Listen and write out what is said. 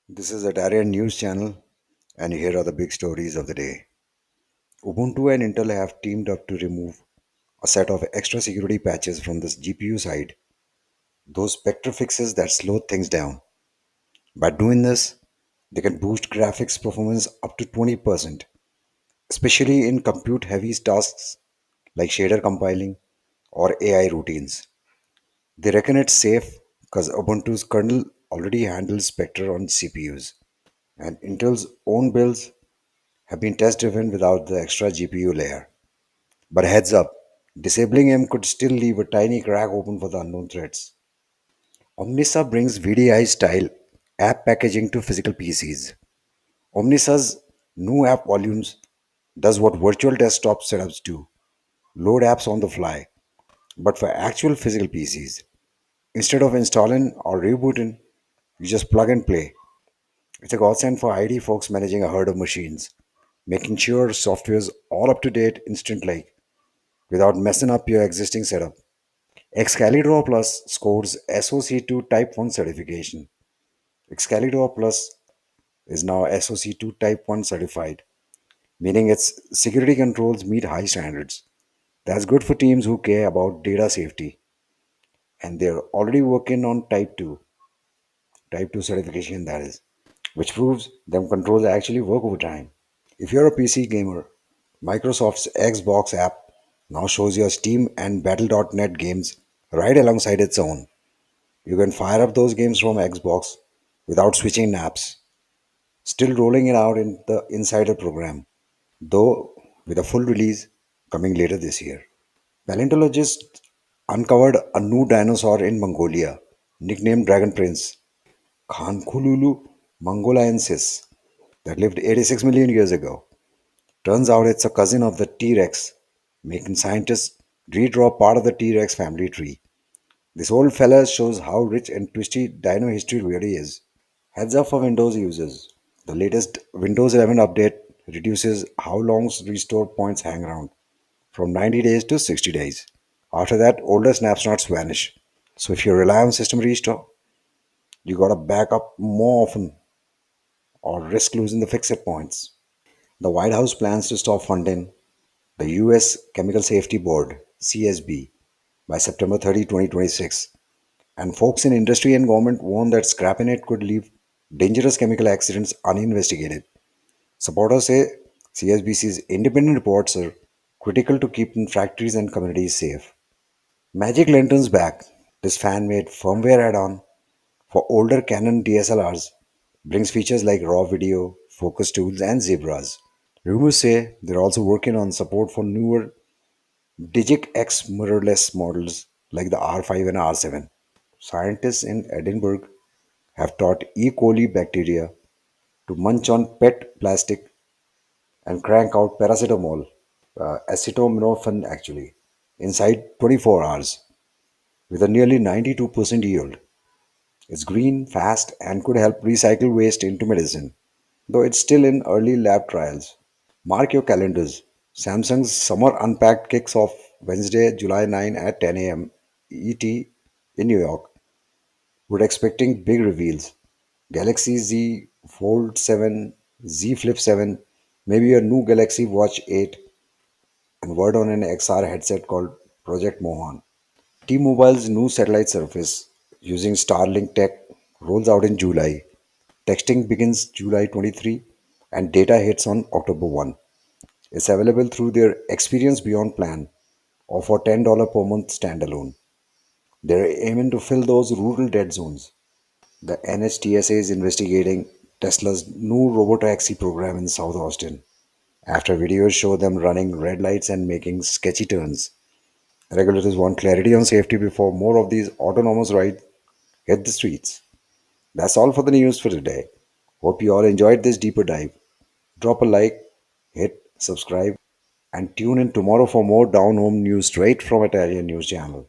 This is Atarion News Channel, and here are the big stories of the day. Ubuntu and Intel have teamed up to remove a set of extra security patches from the GPU side, those Spectre fixes that slow things down. By doing this, they can boost graphics performance up to 20%, especially in compute heavy tasks like shader compiling or AI routines. They reckon it's safe because Ubuntu's kernel already handles Spectre on CPUs, and Intel's own builds have been test driven without the extra GPU layer. But heads up, disabling M could still leave a tiny crack open for the unknown threats. Omnissa brings VDI style app packaging to physical PCs. Omnissa's new app volumes does what virtual desktop setups do, load apps on the fly, but for actual physical PCs. Instead of installing or rebooting, you just plug and play. It's a godsend for ID folks managing a herd of machines, making sure software's all up to date instantly without messing up your existing setup. Excalidraw Plus scores SOC2 Type 1 certification. Excalidraw Plus is now SOC2 Type 1 certified, meaning its security controls meet high standards. That's good for teams who care about data safety, and they're already working on Type 2 certification that is, which proves them controls actually work over time. If you're a PC gamer, Microsoft's Xbox app now shows your Steam and Battle.net games right alongside its own. You can fire up those games from Xbox without switching apps, still rolling it out in the Insider program, though with a full release coming later this year. Paleontologists uncovered a new dinosaur in Mongolia, nicknamed Dragon Prince, Khankululu mongoliensis, that lived 86 million years ago. Turns out it's a cousin of the T Rex, making scientists redraw part of the T Rex family tree. This old fella shows how rich and twisty dino history really is. Heads up for Windows users. The latest Windows 11 update reduces how long restore points hang around from 90 days to 60 days. After that, older snapshots vanish. So if you rely on system restore, you gotta back up more often or risk losing the fixed points. The White House plans to stop funding the US Chemical Safety Board (CSB) by September 30, 2026. And folks in industry and government warn that scrapping it could leave dangerous chemical accidents uninvestigated. Supporters say CSBC's independent reports are critical to keeping factories and communities safe. Magic Lantern's back. This fan-made firmware add-on for older Canon DSLRs brings features like raw video, focus tools, and zebras. Rumors say they're also working on support for newer Digic X mirrorless models like the R5 and R7. Scientists in Edinburgh have taught E. coli bacteria to munch on PET plastic and crank out paracetamol, acetaminophen actually, inside 24 hours with a nearly 92% yield. It's green, fast, and could help recycle waste into medicine, though it's still in early lab trials. Mark your calendars. Samsung's Summer Unpacked kicks off Wednesday, July 9 at 10 a.m. ET in New York. We're expecting big reveals. Galaxy Z Fold 7, Z Flip 7, maybe a new Galaxy Watch 8, and word on an XR headset called Project Mohan. T-Mobile's new satellite service using Starlink tech rolls out in July. Texting begins July 23 and data hits on October 1. It's available through their Experience Beyond plan or for $10 per month standalone. They're aiming to fill those rural dead zones. The NHTSA is investigating Tesla's new robotaxi program in South Austin after videos show them running red lights and making sketchy turns. Regulators want clarity on safety before more of these autonomous rides hit the streets. That's all for the news for today. Hope you all enjoyed this deeper dive. Drop a like, hit subscribe, and tune in tomorrow for more down home news straight from Atarion News Channel.